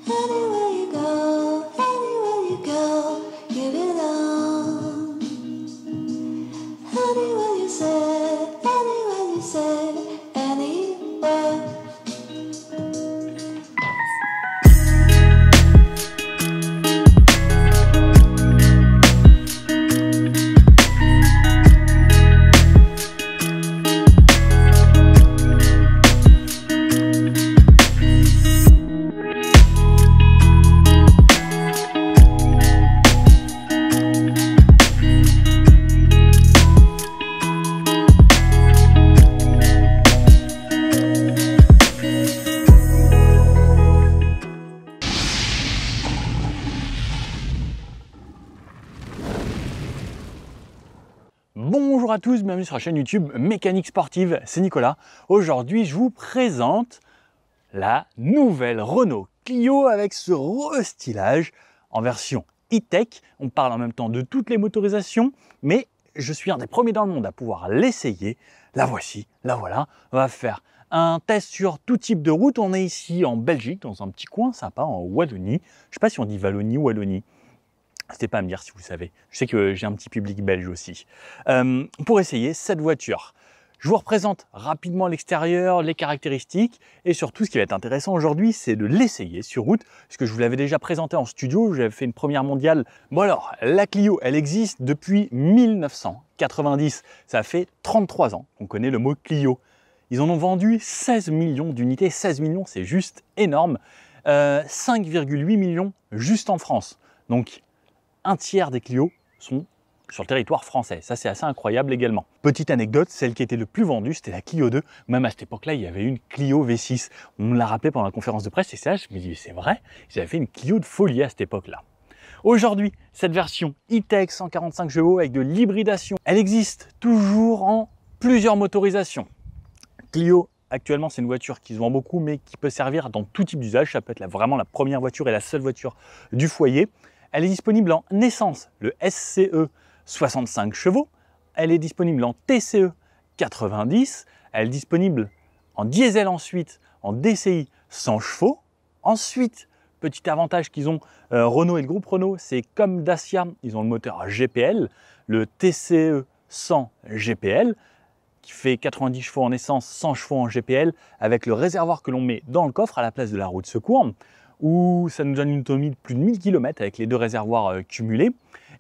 Anywhere you go, you belong. Anywhere you say, anywhere. Bonjour à tous, bienvenue sur la chaîne YouTube Mécanique Sportive, c'est Nicolas. Aujourd'hui, je vous présente la nouvelle Renault Clio avec ce restylage en version e-tech. On parle en même temps de toutes les motorisations, mais je suis un des premiers dans le monde à pouvoir l'essayer. La voici, la voilà. On va faire un test sur tout type de route. On est ici en Belgique, dans un petit coin sympa, en Wallonie. Je ne sais pas si on dit Wallonie ou Wallonie. N'hésitez pas à me dire si vous savez. Je sais que j'ai un petit public belge aussi. Pour essayer cette voiture, je vous représente rapidement l'extérieur, les caractéristiques et surtout ce qui va être intéressant aujourd'hui, c'est de l'essayer sur route, parce que je vous l'avais déjà présenté en studio, j'avais fait une première mondiale. Bon alors, la Clio, elle existe depuis 1990, ça fait 33 ans qu'on connaît le mot Clio. Ils en ont vendu 16 millions d'unités, 16 millions c'est juste énorme, 5,8 millions juste en France. Donc, un tiers des Clio sont sur le territoire français. Ça, c'est assez incroyable également. Petite anecdote, celle qui était le plus vendue, c'était la Clio 2. Même à cette époque-là, il y avait une Clio V6. On me l'a rappelé pendant la conférence de presse, et ça, je me dis, c'est vrai, ils avaient fait une Clio de folie à cette époque-là. Aujourd'hui, cette version e-tech 145 chevaux avec de l'hybridation, elle existe toujours en plusieurs motorisations. Clio, actuellement, c'est une voiture qui se vend beaucoup, mais qui peut servir dans tout type d'usage. Ça peut être vraiment la première voiture et la seule voiture du foyer. Elle est disponible en essence, le SCE 65 chevaux. Elle est disponible en TCE 90. Elle est disponible en diesel ensuite, en DCI 100 chevaux. Ensuite, petit avantage qu'ils ont, Renault et le groupe Renault, c'est comme Dacia, ils ont le moteur GPL, le TCE 100 GPL, qui fait 90 chevaux en essence, 100 chevaux en GPL, avec le réservoir que l'on met dans le coffre à la place de la roue de secours, où ça nous donne une autonomie de plus de 1000 km avec les deux réservoirs cumulés.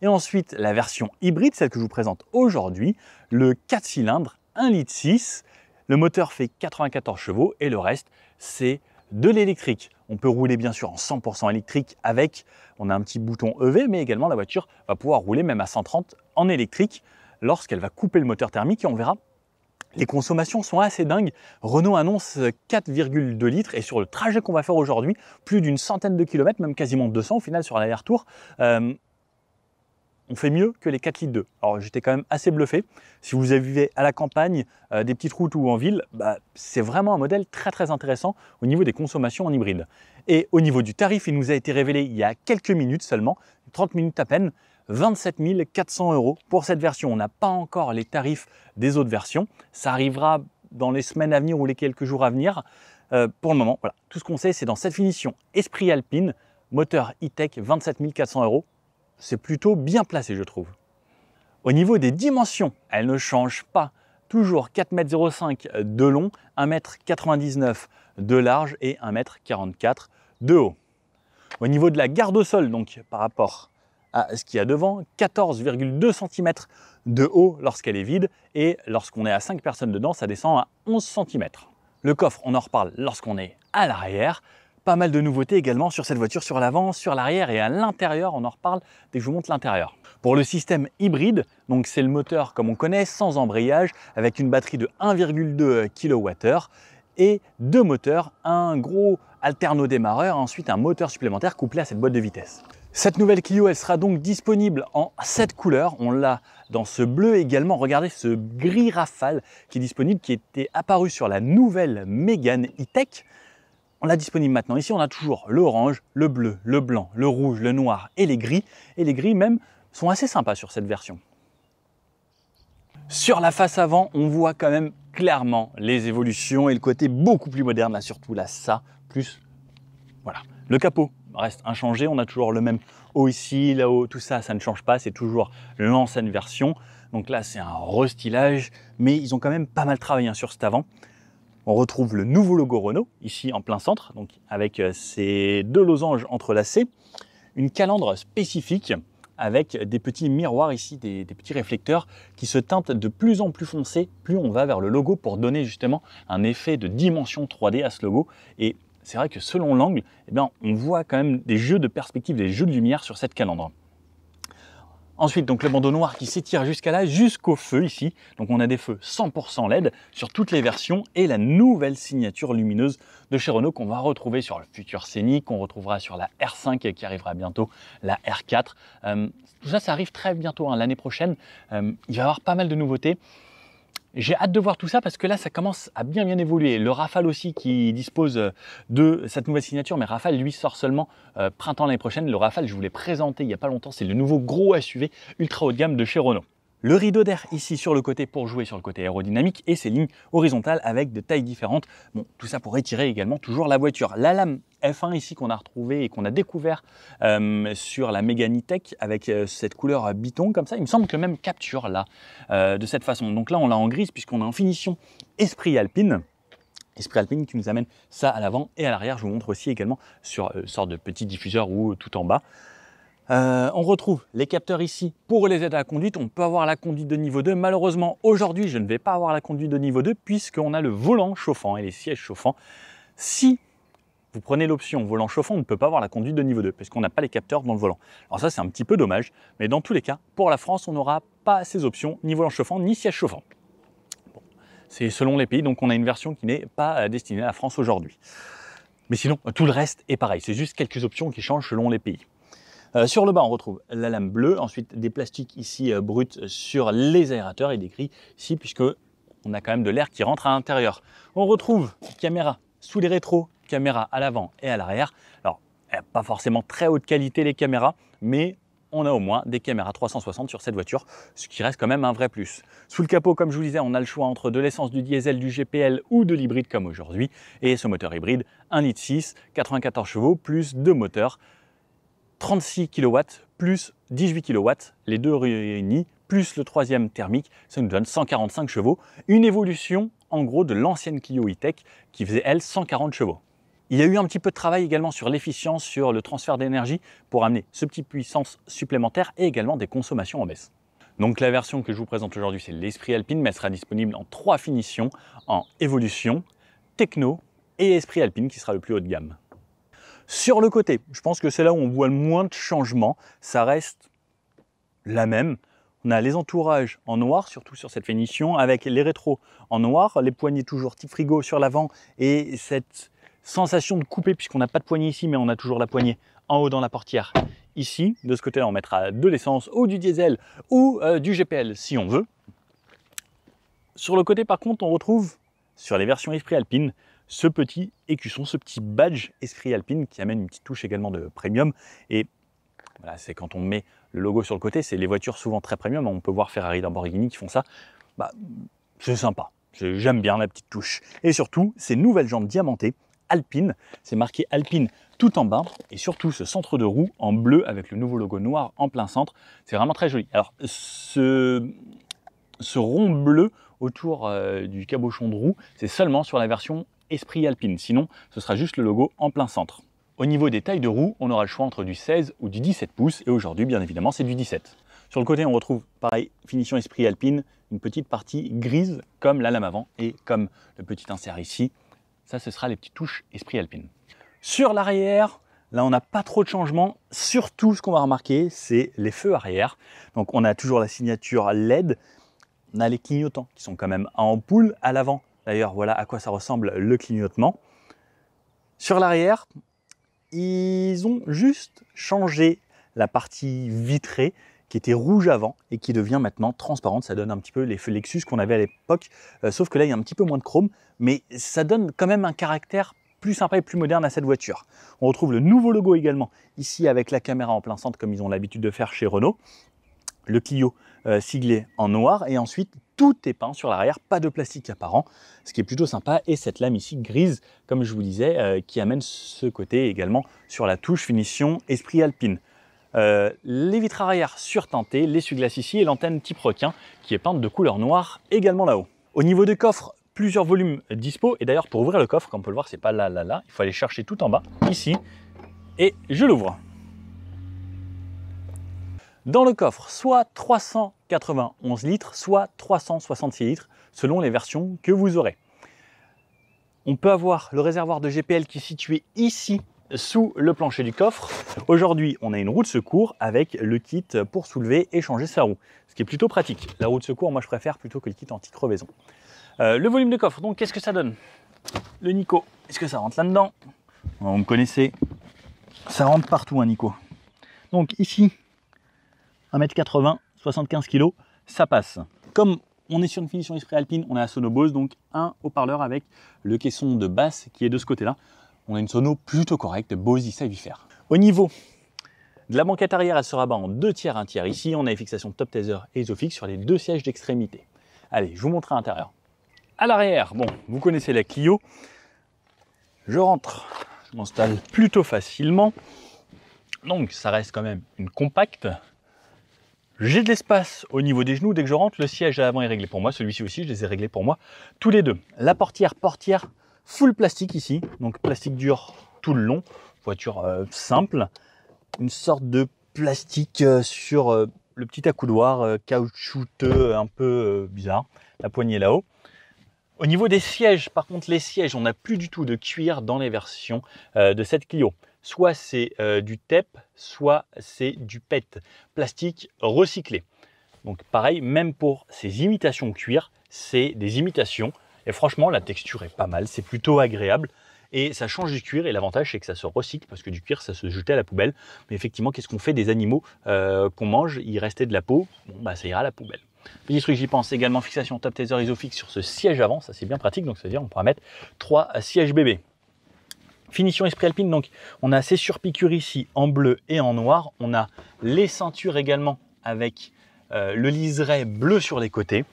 Et ensuite, la version hybride, celle que je vous présente aujourd'hui, le 4 cylindres, 1,6 litre. Le moteur fait 94 chevaux et le reste, c'est de l'électrique. On peut rouler bien sûr en 100% électrique avec, on a un petit bouton EV, mais également la voiture va pouvoir rouler même à 130 en électrique lorsqu'elle va couper le moteur thermique et on verra. Les consommations sont assez dingues. Renault annonce 4,2 litres et sur le trajet qu'on va faire aujourd'hui, plus d'une centaine de kilomètres, même quasiment 200 au final sur l'aller-retour, on fait mieux que les 4 litres 2. Alors j'étais quand même assez bluffé. Si vous vivez à la campagne, des petites routes ou en ville, c'est vraiment un modèle très intéressant au niveau des consommations en hybride. Et au niveau du tarif, il nous a été révélé il y a quelques minutes seulement, 30 minutes à peine, 27 400 € pour cette version. On n'a pas encore les tarifs des autres versions. Ça arrivera dans les semaines à venir ou les quelques jours à venir. Pour le moment, voilà. Tout ce qu'on sait, c'est dans cette finition Esprit Alpine, moteur e-tech, 27 400 €. C'est plutôt bien placé, je trouve. Au niveau des dimensions, elles ne changent pas. Toujours 4,05 m de long, 1,99 m de large et 1,44 m de haut. Au niveau de la garde au sol, donc par rapport à ce qu'il y a devant, 14,2 cm de haut lorsqu'elle est vide et lorsqu'on est à 5 personnes dedans, ça descend à 11 cm. Le coffre, on en reparle lorsqu'on est à l'arrière. Pas mal de nouveautés également sur cette voiture, sur l'avant, sur l'arrière et à l'intérieur, on en reparle dès que je vous montre l'intérieur. Pour le système hybride, donc c'est le moteur comme on connaît, sans embrayage, avec une batterie de 1,2 kWh et deux moteurs, un gros alterno-démarreur, ensuite un moteur supplémentaire couplé à cette boîte de vitesse. Cette nouvelle Clio, elle sera donc disponible en 7 couleurs. On l'a dans ce bleu également. Regardez ce gris rafale qui est disponible, qui était apparu sur la nouvelle Mégane e-tech. On l'a disponible maintenant. Ici, on a toujours l'orange, le bleu, le blanc, le rouge, le noir et les gris. Et les gris même sont assez sympas sur cette version. Sur la face avant, on voit quand même clairement les évolutions et le côté beaucoup plus moderne, là surtout là, ça, plus voilà, Le capot reste inchangé, on a toujours le même haut ici, là-haut, tout ça, ça ne change pas, c'est toujours l'ancienne version. Donc là, c'est un restylage, mais ils ont quand même pas mal travaillé sur cet avant. On retrouve le nouveau logo Renault, ici en plein centre, donc avec ces deux losanges entrelacés, une calandre spécifique avec des petits miroirs ici, des petits réflecteurs qui se teintent de plus en plus foncés, plus on va vers le logo pour donner justement un effet de dimension 3D à ce logo. Et c'est vrai que selon l'angle, eh bien, on voit quand même des jeux de perspective, des jeux de lumière sur cette calandre. Ensuite, donc le bandeau noir qui s'étire jusqu'à là, jusqu'au feu ici. Donc on a des feux 100% LED sur toutes les versions et la nouvelle signature lumineuse de chez Renault qu'on va retrouver sur le futur Scénic, qu'on retrouvera sur la R5 qui arrivera bientôt, la R4. Tout ça, ça arrive très bientôt, hein, l'année prochaine. Il va y avoir pas mal de nouveautés. J'ai hâte de voir tout ça parce que là, ça commence à bien évoluer. Le Rafale aussi qui dispose de cette nouvelle signature, mais Rafale, lui, sort seulement printemps l'année prochaine. Le Rafale, je vous l'ai présenté il n'y a pas longtemps, c'est le nouveau gros SUV ultra haut de gamme de chez Renault. Le rideau d'air ici sur le côté pour jouer sur le côté aérodynamique et ses lignes horizontales avec des tailles différentes. Bon, tout ça pour étirer également toujours la voiture. La lame F1 ici qu'on a retrouvée et qu'on a découvert sur la Mégane E-Tech avec cette couleur biton comme ça. Il me semble que même capture là de cette façon. Donc là on l'a en grise puisqu'on a en finition Esprit Alpine. Esprit Alpine qui nous amène ça à l'avant et à l'arrière. Je vous montre aussi également sur une sorte de petit diffuseur ou tout en bas. On retrouve les capteurs ici pour les aides à la conduite. On peut avoir la conduite de niveau 2. Malheureusement, aujourd'hui, je ne vais pas avoir la conduite de niveau 2 puisqu'on a le volant chauffant et les sièges chauffants. Si vous prenez l'option volant chauffant, on ne peut pas avoir la conduite de niveau 2 parce qu'on n'a pas les capteurs dans le volant. Alors ça, c'est un petit peu dommage. Mais dans tous les cas, pour la France, on n'aura pas ces options, ni volant chauffant, ni siège chauffant. Bon, c'est selon les pays, donc on a une version qui n'est pas destinée à la France aujourd'hui. Mais sinon, tout le reste est pareil. C'est juste quelques options qui changent selon les pays. Sur le bas, on retrouve la lame bleue, ensuite des plastiques ici bruts sur les aérateurs et des grilles ici, puisque on a quand même de l'air qui rentre à l'intérieur. On retrouve caméra sous les rétros, caméra à l'avant et à l'arrière. Alors, pas forcément très haute qualité les caméras, mais on a au moins des caméras 360 sur cette voiture, ce qui reste quand même un vrai plus. Sous le capot, comme je vous disais, on a le choix entre de l'essence, du diesel, du GPL ou de l'hybride comme aujourd'hui. Et ce moteur hybride, 1,6 litre, 94 chevaux, plus deux moteurs, 36 kW plus 18 kW, les deux réunis, plus le troisième thermique, ça nous donne 145 chevaux. Une évolution en gros de l'ancienne Clio E-Tech qui faisait elle 140 chevaux. Il y a eu un petit peu de travail également sur l'efficience, sur le transfert d'énergie pour amener ce petit puissance supplémentaire et également des consommations en baisse. Donc la version que je vous présente aujourd'hui, c'est l'Esprit Alpine, mais elle sera disponible en 3 finitions, en Évolution, Techno et Esprit Alpine qui sera le plus haut de gamme. Sur le côté, je pense que c'est là où on voit le moins de changements, ça reste la même. On a les entourages en noir, surtout sur cette finition, avec les rétros en noir, les poignées toujours type frigo sur l'avant et cette sensation de couper puisqu'on n'a pas de poignée ici, mais on a toujours la poignée en haut dans la portière ici. De ce côté-là, on mettra de l'essence ou du diesel ou du GPL si on veut. Sur le côté, par contre, on retrouve sur les versions Esprit Alpine ce petit écusson, ce petit badge Esprit Alpine qui amène une petite touche également de premium. Et voilà, c'est quand on met le logo sur le côté, c'est les voitures souvent très premium. On peut voir Ferrari, Lamborghini qui font ça. Bah, c'est sympa, j'aime bien la petite touche. Et surtout, ces nouvelles jantes diamantées Alpine, c'est marqué Alpine tout en bas. Et surtout, ce centre de roue en bleu avec le nouveau logo noir en plein centre. C'est vraiment très joli. Alors, ce rond bleu autour du cabochon de roue, c'est seulement sur la version Esprit Alpine, sinon ce sera juste le logo en plein centre. Au niveau des tailles de roues, on aura le choix entre du 16 ou du 17 pouces et aujourd'hui bien évidemment c'est du 17. Sur le côté on retrouve pareil, finition Esprit Alpine, une petite partie grise comme la lame avant et comme le petit insert ici, ça ce sera les petites touches Esprit Alpine. Sur l'arrière, là on n'a pas trop de changements, surtout ce qu'on va remarquer c'est les feux arrière. Donc on a toujours la signature LED, on a les clignotants qui sont quand même à ampoule à l'avant. D'ailleurs, voilà à quoi ça ressemble le clignotement. Sur l'arrière, ils ont juste changé la partie vitrée qui était rouge avant et qui devient maintenant transparente. Ça donne un petit peu les feux Lexus qu'on avait à l'époque, sauf que là, il y a un petit peu moins de chrome, mais ça donne quand même un caractère plus sympa et plus moderne à cette voiture. On retrouve le nouveau logo également, ici avec la caméra en plein centre, comme ils ont l'habitude de faire chez Renault. Le Clio siglé en noir et ensuite tout est peint sur l'arrière, pas de plastique apparent, ce qui est plutôt sympa. Et cette lame ici grise, comme je vous disais, qui amène ce côté également sur la touche finition esprit alpine. Les vitres arrière surteintées, l'essuie-glace ici et l'antenne type requin qui est peinte de couleur noire également là-haut. Au niveau des coffres, plusieurs volumes dispo. Et d'ailleurs, pour ouvrir le coffre, comme on peut le voir, c'est pas là, il faut aller chercher tout en bas, ici, et je l'ouvre. Dans le coffre, soit 391 litres, soit 366 litres, selon les versions que vous aurez. On peut avoir le réservoir de GPL qui est situé ici, sous le plancher du coffre. Aujourd'hui, on a une roue de secours avec le kit pour soulever et changer sa roue, ce qui est plutôt pratique. La roue de secours, moi, je préfère plutôt que le kit anti-crevaison. Le volume de coffre, donc, qu'est-ce que ça donne? Le Nico, est-ce que ça rentre là-dedans? Vous me connaissez, ça rentre partout, un Nico. Donc, ici, 1,80 m, 75 kg, ça passe. Comme on est sur une finition esprit alpine, on a la sono Bose, donc un haut-parleur avec le caisson de basse qui est de ce côté-là. On a une sono plutôt correcte, Bose, il sait lui faire. Au niveau de la banquette arrière, elle se rabat en 2 tiers, 1 tiers. Ici, on a les fixations Top Taser et Isofix sur les 2 sièges d'extrémité. Allez, je vous montre à l'intérieur. À l'arrière, bon, vous connaissez la Clio. Je rentre, je m'installe plutôt facilement. Donc, ça reste quand même une compacte. J'ai de l'espace au niveau des genoux. Dès que je rentre, le siège à l'avant est réglé pour moi. Celui-ci aussi, je les ai réglés pour moi. Tous les deux. La portière full plastique ici. Donc plastique dur tout le long. Voiture simple. Une sorte de plastique sur le petit accoudoir caoutchouteux un peu bizarre. La poignée là-haut. Au niveau des sièges, par contre, les sièges, on n'a plus du tout de cuir dans les versions de cette Clio. Soit c'est du TEP, soit c'est du PET, plastique recyclé. Donc pareil, même pour ces imitations cuir, c'est des imitations. Et franchement, la texture est pas mal, c'est plutôt agréable. Et ça change du cuir, et l'avantage, c'est que ça se recycle, parce que du cuir, ça se jetait à la poubelle. Mais effectivement, qu'est-ce qu'on fait des animaux qu'on mange? Il restait de la peau, bon, bah, ça ira à la poubelle. Petit truc, j'y pense également, fixation Top Taser Isofix sur ce siège avant, ça c'est bien pratique, donc ça veut dire qu'on pourra mettre 3 sièges bébés. Finition esprit alpine, donc on a ces surpiqûres ici en bleu et en noir. On a les ceintures également avec le liseré bleu sur les côtés.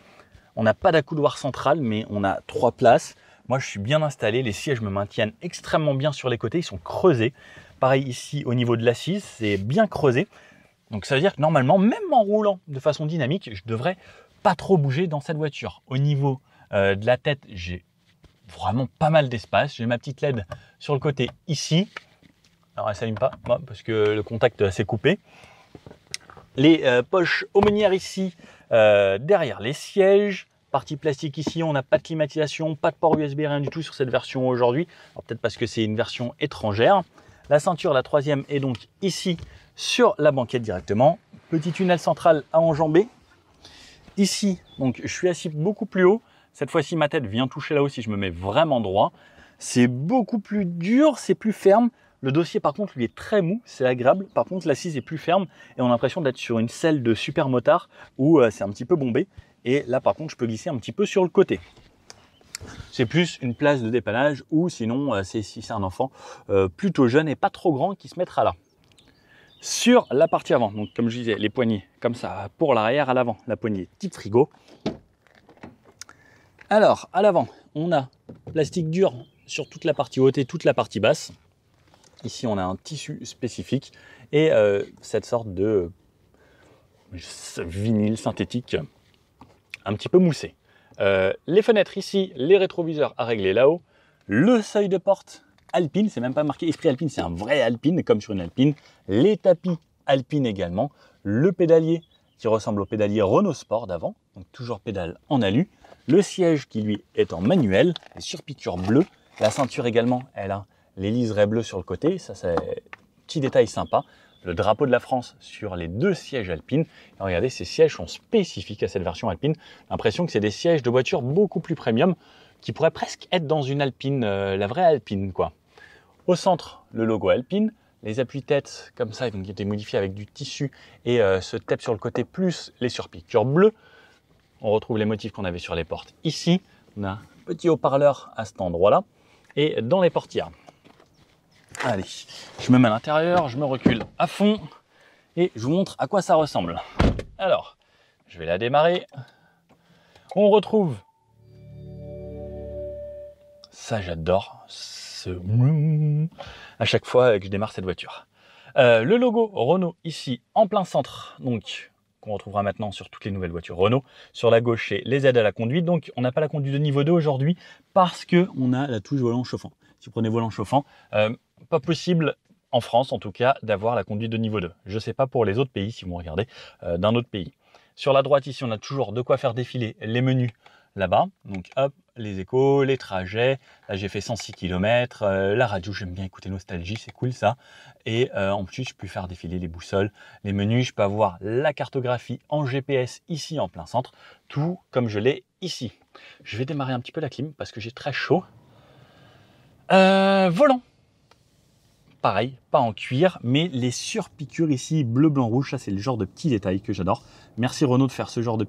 On n'a pas d'accoudoir central, mais on a 3 places. Moi, je suis bien installé. Les sièges me maintiennent extrêmement bien sur les côtés. Ils sont creusés. Pareil ici au niveau de l'assise, c'est bien creusé. Donc ça veut dire que normalement, même en roulant de façon dynamique, je devrais pas trop bouger dans cette voiture. Au niveau de la tête, j'ai vraiment pas mal d'espace. J'ai ma petite LED sur le côté ici. Alors elle s'allume pas parce que le contact est assez coupé. Les poches aumônières ici, derrière les sièges. Partie plastique ici, on n'a pas de climatisation, pas de port USB, rien du tout sur cette version aujourd'hui. Peut-être parce que c'est une version étrangère. La ceinture, la troisième, est donc ici sur la banquette directement. Petit tunnel central à enjamber. Ici, donc je suis assis beaucoup plus haut. Cette fois-ci, ma tête vient toucher là-haut si je me mets vraiment droit. C'est beaucoup plus dur, c'est plus ferme. Le dossier, par contre, lui est très mou, c'est agréable. Par contre, l'assise est plus ferme et on a l'impression d'être sur une selle de super motard où c'est un petit peu bombé. Et là, par contre, je peux glisser un petit peu sur le côté. C'est plus une place de dépannage ou sinon, si c'est un enfant plutôt jeune et pas trop grand qui se mettra là. Sur la partie avant, donc comme je disais, les poignées comme ça pour l'arrière, à l'avant, la poignée type frigo. Alors, à l'avant, on a plastique dur sur toute la partie haute et toute la partie basse. Ici, on a un tissu spécifique et cette sorte de vinyle synthétique un petit peu moussé. Les fenêtres ici, les rétroviseurs à régler là-haut. Le seuil de porte Alpine, c'est même pas marqué Esprit Alpine, c'est un vrai Alpine, comme sur une Alpine. Les tapis Alpine également. Le pédalier qui ressemble au pédalier Renault Sport d'avant, donc toujours pédale en alu. Le siège qui lui est en manuel, les surpiqûres bleues. La ceinture également, elle a les liserés bleus sur le côté, ça c'est un petit détail sympa. Le drapeau de la France sur les 2 sièges Alpine. Et regardez, ces sièges sont spécifiques à cette version Alpine. L'impression que c'est des sièges de voiture beaucoup plus premium qui pourraient presque être dans une Alpine, la vraie Alpine quoi. Au centre, le logo Alpine. Les appuis-têtes comme ça, ils ont été modifiés avec du tissu et ce tape sur le côté plus les surpiqûres bleues. On retrouve les motifs qu'on avait sur les portes ici. On a un petit haut-parleur à cet endroit-là et dans les portières. Allez, je me mets à l'intérieur, je me recule à fond et je vous montre à quoi ça ressemble. Alors, je vais la démarrer. On retrouve, ça j'adore, à chaque fois que je démarre cette voiture. Le logo Renault ici en plein centre, donc qu'on retrouvera maintenant sur toutes les nouvelles voitures Renault. Sur la gauche, c'est les aides à la conduite. Donc on n'a pas la conduite de niveau 2 aujourd'hui parce qu'on a la touche volant chauffant. Si vous prenez volant chauffant, pas possible en France en tout cas d'avoir la conduite de niveau 2. Je ne sais pas pour les autres pays si vous regardez d'un autre pays. Sur la droite ici, on a toujours de quoi faire défiler les menus là-bas. Donc hop, les échos, les trajets. Là, j'ai fait 106 km. La radio, j'aime bien écouter Nostalgie, c'est cool ça. Et en plus, je peux faire défiler les boussoles, les menus. Je peux avoir la cartographie en GPS ici en plein centre, tout comme je l'ai ici. Je vais démarrer un petit peu la clim parce que j'ai très chaud. Volant. Pareil, pas en cuir, mais les surpiqûres ici, bleu, blanc, rouge, ça c'est le genre de petits détails que j'adore. Merci Renault de faire ce genre de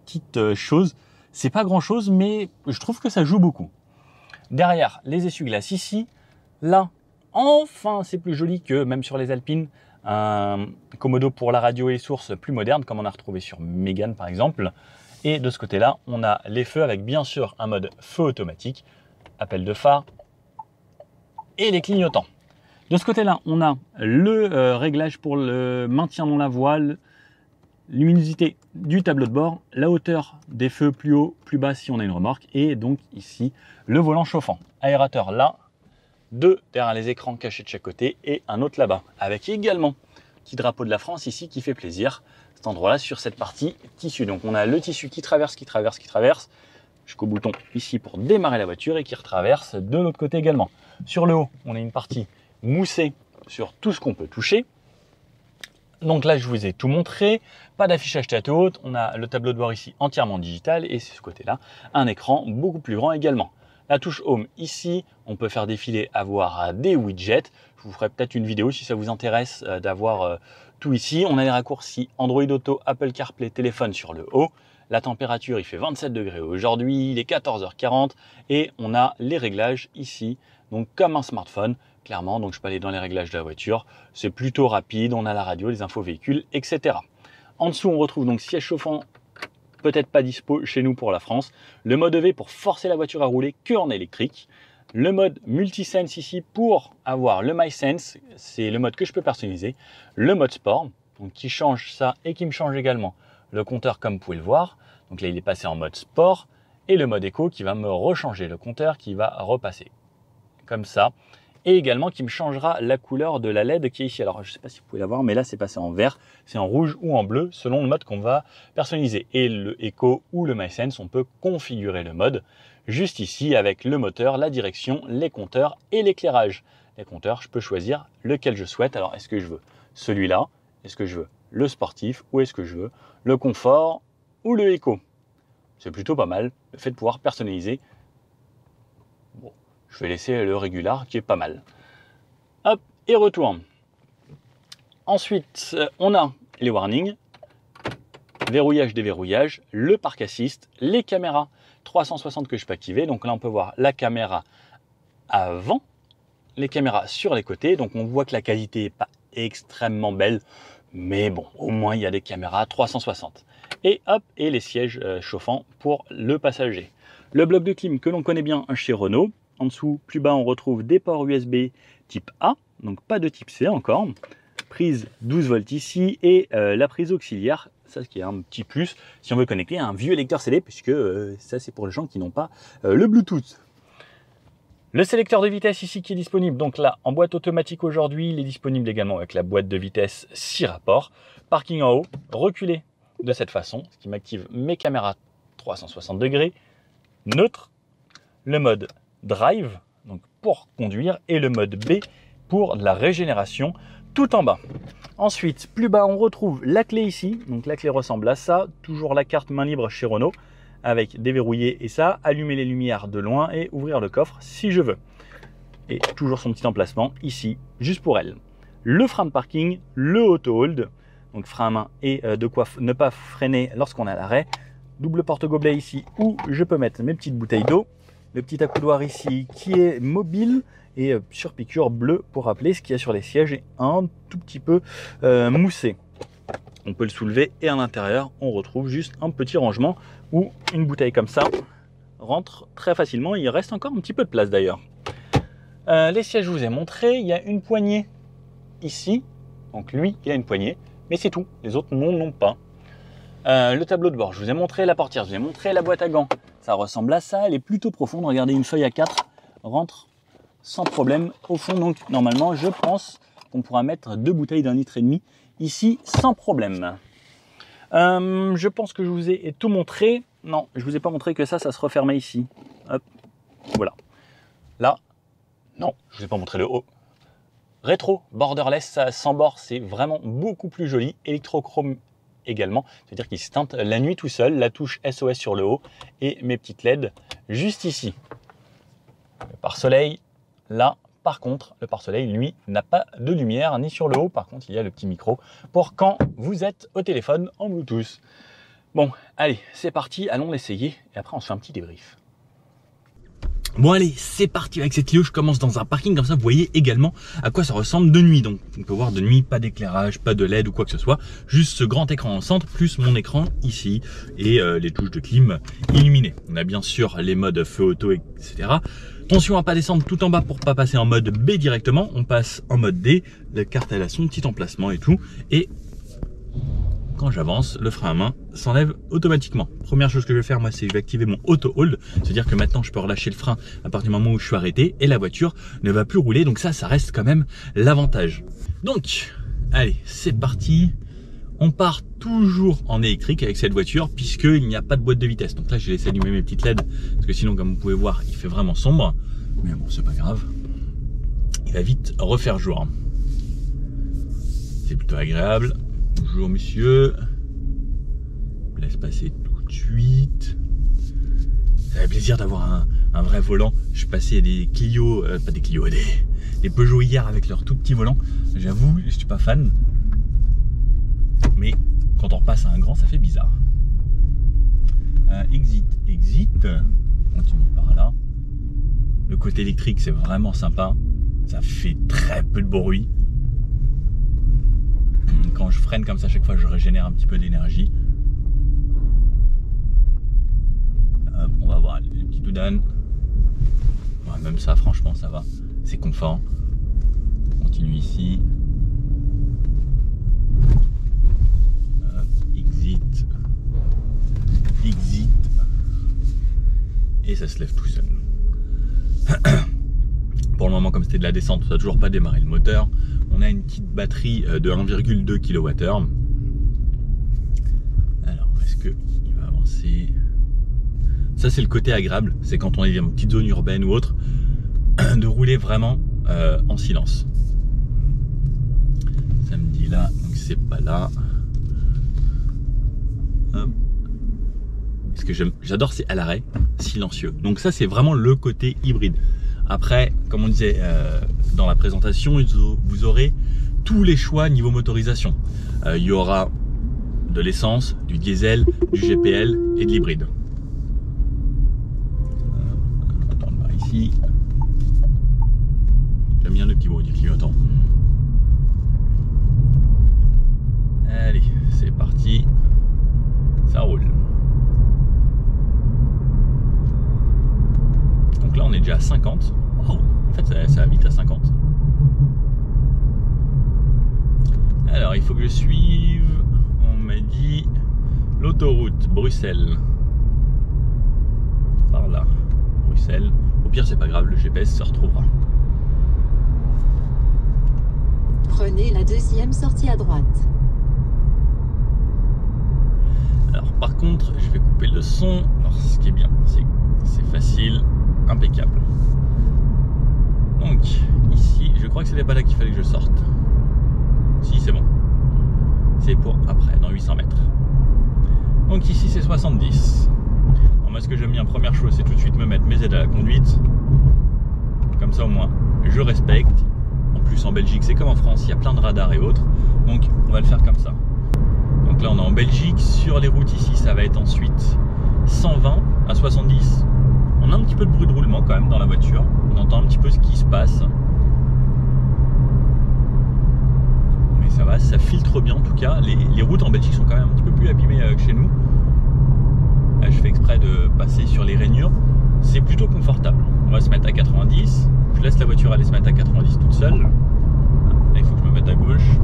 petites choses. C'est pas grand chose, mais je trouve que ça joue beaucoup. Derrière, les essuie-glaces ici, là, enfin c'est plus joli que même sur les Alpines. Un commodo pour la radio et les sources plus moderne, comme on a retrouvé sur Mégane par exemple. Et de ce côté-là, on a les feux avec bien sûr un mode feu automatique, appel de phare et les clignotants. De ce côté-là, on a le réglage pour le maintien dans la voile, luminosité du tableau de bord, la hauteur des feux plus haut, plus bas si on a une remorque, et donc ici, le volant chauffant. Aérateur là, deux derrière les écrans cachés de chaque côté et un autre là-bas, avec également petit drapeau de la France ici qui fait plaisir, cet endroit-là sur cette partie tissu. Donc on a le tissu qui traverse, jusqu'au bouton ici pour démarrer la voiture et qui retraverse de l'autre côté également. Sur le haut, on a une partie moussé sur tout ce qu'on peut toucher. Donc là, je vous ai tout montré. Pas d'affichage tête haute. On a le tableau de bord ici entièrement digital et c'est ce côté-là, un écran beaucoup plus grand également. La touche Home ici, on peut faire défiler, avoir des widgets. Je vous ferai peut-être une vidéo si ça vous intéresse d'avoir tout ici. On a les raccourcis Android Auto, Apple CarPlay, téléphone sur le haut. La température, il fait 27 degrés aujourd'hui, il est 14h40 et on a les réglages ici, donc comme un smartphone. Clairement, donc je peux aller dans les réglages de la voiture, c'est plutôt rapide, on a la radio, les infos véhicules, etc. En dessous, on retrouve donc siège chauffant, peut-être pas dispo chez nous pour la France, le mode EV pour forcer la voiture à rouler que en électrique, le mode Multisense ici pour avoir le MySense, c'est le mode que je peux personnaliser, le mode Sport, donc qui change ça et qui me change également le compteur comme vous pouvez le voir, donc là il est passé en mode Sport, et le mode Eco qui va me rechanger le compteur qui va repasser comme ça. Et également qui me changera la couleur de la LED qui est ici. Alors je ne sais pas si vous pouvez la voir, mais là c'est passé en vert, c'est en rouge ou en bleu selon le mode qu'on va personnaliser. Et le Eco ou le MySense, on peut configurer le mode juste ici avec le moteur, la direction, les compteurs et l'éclairage. Les compteurs, je peux choisir lequel je souhaite. Alors est-ce que je veux celui-là? Est-ce que je veux le sportif? Ou est-ce que je veux le confort ou le Eco? C'est plutôt pas mal le fait de pouvoir personnaliser. Bon. Je vais laisser le régular qui est pas mal. Hop, et retourne. Ensuite, on a les warnings, verrouillage, déverrouillage, le park assist, les caméras 360 que je peux activer. Donc là, on peut voir la caméra avant, les caméras sur les côtés. Donc on voit que la qualité n'est pas extrêmement belle, mais bon, au moins il y a des caméras 360. Et hop, et les sièges chauffants pour le passager. Le bloc de clim que l'on connaît bien chez Renault. En dessous, plus bas, on retrouve des ports USB type A, donc pas de type C encore. Prise 12 volts ici et la prise auxiliaire, ça qui est un petit plus si on veut connecter un vieux lecteur CD, puisque ça c'est pour les gens qui n'ont pas le Bluetooth. Le sélecteur de vitesse ici qui est disponible, donc là en boîte automatique aujourd'hui, il est disponible également avec la boîte de vitesse 6 rapports. Parking en haut, reculé de cette façon, ce qui m'active mes caméras 360 degrés, neutre, le mode Drive, donc pour conduire, et le mode B pour la régénération tout en bas. Ensuite, plus bas, on retrouve la clé ici. Donc la clé ressemble à ça. Toujours la carte main libre chez Renault avec déverrouiller et ça, allumer les lumières de loin et ouvrir le coffre si je veux. Et toujours son petit emplacement ici, juste pour elle. Le frein de parking, le auto hold, donc frein à main et de quoi ne pas freiner lorsqu'on est à l'arrêt. Double porte-gobelet ici où je peux mettre mes petites bouteilles d'eau. Le petit accoudoir ici qui est mobile et sur piqûre bleue pour rappeler ce qu'il y a sur les sièges est un tout petit peu moussé. On peut le soulever et à l'intérieur on retrouve juste un petit rangement où une bouteille comme ça rentre très facilement. Il reste encore un petit peu de place d'ailleurs. Les sièges, je vous ai montré. Il y a une poignée ici. Donc lui, il a une poignée. Mais c'est tout. Les autres n'ont pas. Le tableau de bord, je vous ai montré la portière. Je vous ai montré la boîte à gants. Ça ressemble à ça. Elle est plutôt profonde. Regardez, une feuille A4 rentre sans problème au fond. Donc normalement, je pense qu'on pourra mettre 2 bouteilles d'1,5 litre ici sans problème. Je pense que je vous ai tout montré. Non, je vous ai pas montré que ça se refermait ici. Hop, voilà. Là, non, je vous ai pas montré le haut. Rétro, borderless, sans bord, c'est vraiment beaucoup plus joli. Électrochrome également, c'est-à-dire qu'il se teinte la nuit tout seul. La touche SOS sur le haut et mes petites LED juste ici. Le pare-soleil, là, par contre, le pare-soleil, lui, n'a pas de lumière ni sur le haut. Par contre, il y a le petit micro pour quand vous êtes au téléphone en Bluetooth. Bon, allez, c'est parti, allons l'essayer et après on se fait un petit débrief. Bon allez, c'est parti avec cette Clio, je commence dans un parking, comme ça vous voyez également à quoi ça ressemble de nuit. Donc on peut voir de nuit, pas d'éclairage, pas de LED ou quoi que ce soit, juste ce grand écran en centre, plus mon écran ici et les touches de clim illuminées. On a bien sûr les modes feu auto, etc. Attention à pas descendre tout en bas pour pas passer en mode B directement, on passe en mode D, la carte elle a son petit emplacement et tout, et quand j'avance, le frein à main s'enlève automatiquement. Première chose que je vais faire, moi, c'est que je vais activer mon auto hold. C'est-à-dire que maintenant, je peux relâcher le frein à partir du moment où je suis arrêté et la voiture ne va plus rouler. Donc ça reste quand même l'avantage. Donc, allez, c'est parti. On part toujours en électrique avec cette voiture puisqu'il n'y a pas de boîte de vitesse. Donc là, j'ai laissé allumer mes petites LED parce que sinon, comme vous pouvez voir, il fait vraiment sombre. Mais bon, c'est pas grave. Il va vite refaire jour. C'est plutôt agréable. Bonjour monsieur, laisse passer tout de suite. Ça fait plaisir d'avoir un vrai volant. Je suis passé à des Clio, pas des Clio, des Peugeot hier avec leur tout petit volant. J'avoue, je suis pas fan. Mais quand on repasse à un grand, ça fait bizarre. Exit. On continue par là. Le côté électrique, c'est vraiment sympa. Ça fait très peu de bruit. Quand je freine comme ça, à chaque fois, je régénère un petit peu d'énergie. On va voir les petits doudanes. Ouais, même ça, franchement, ça va. C'est confort. On continue ici. Exit. Et ça se lève tout seul. Pour le moment, comme c'était de la descente, ça n'a toujours pas démarré le moteur. On a une petite batterie de 1,2 kWh. Alors, est-ce qu'il va avancer? Ça, c'est le côté agréable. C'est quand on est dans une petite zone urbaine ou autre, de rouler vraiment en silence. Ça me dit là, donc c'est pas là. Hop. Ce que j'adore, c'est à l'arrêt, silencieux. Donc ça, c'est vraiment le côté hybride. Après, comme on disait dans la présentation, vous aurez tous les choix niveau motorisation. Il y aura de l'essence, du diesel, du GPL et de l'hybride. On va attendre par ici. J'aime bien le petit bruit du clignotant. Allez, c'est parti. Ça roule. Donc là, on est déjà à 50. Wow, en fait, ça va vite à 50. Alors, il faut que je suive, on m'a dit, l'autoroute Bruxelles. Par là, Bruxelles. Au pire, c'est pas grave, le GPS se retrouvera. Prenez la deuxième sortie à droite. Alors, par contre, je vais couper le son. Alors, ce qui est bien, c'est facile, impeccable. Donc, ici, je crois que c'était pas là qu'il fallait que je sorte. Si, c'est bon. C'est pour après, dans 800 mètres. Donc ici, c'est 70. Alors, moi, ce que j'aime bien, première chose, c'est tout de suite me mettre mes aides à la conduite. Comme ça, au moins, je respecte. En plus, en Belgique, c'est comme en France, il y a plein de radars et autres. Donc, on va le faire comme ça. Donc là, on est en Belgique. Sur les routes ici, ça va être ensuite 120 à 70. On a un petit peu de bruit de roulement quand même dans la voiture. On entend un petit peu ce qui se passe. Mais ça va, ça filtre bien en tout cas. Les routes en Belgique sont quand même un petit peu plus abîmées que chez nous. je fais exprès de passer sur les rainures. C'est plutôt confortable. On va se mettre à 90. Je laisse la voiture aller se mettre à 90 toute seule. Là, il faut que je me mette à gauche.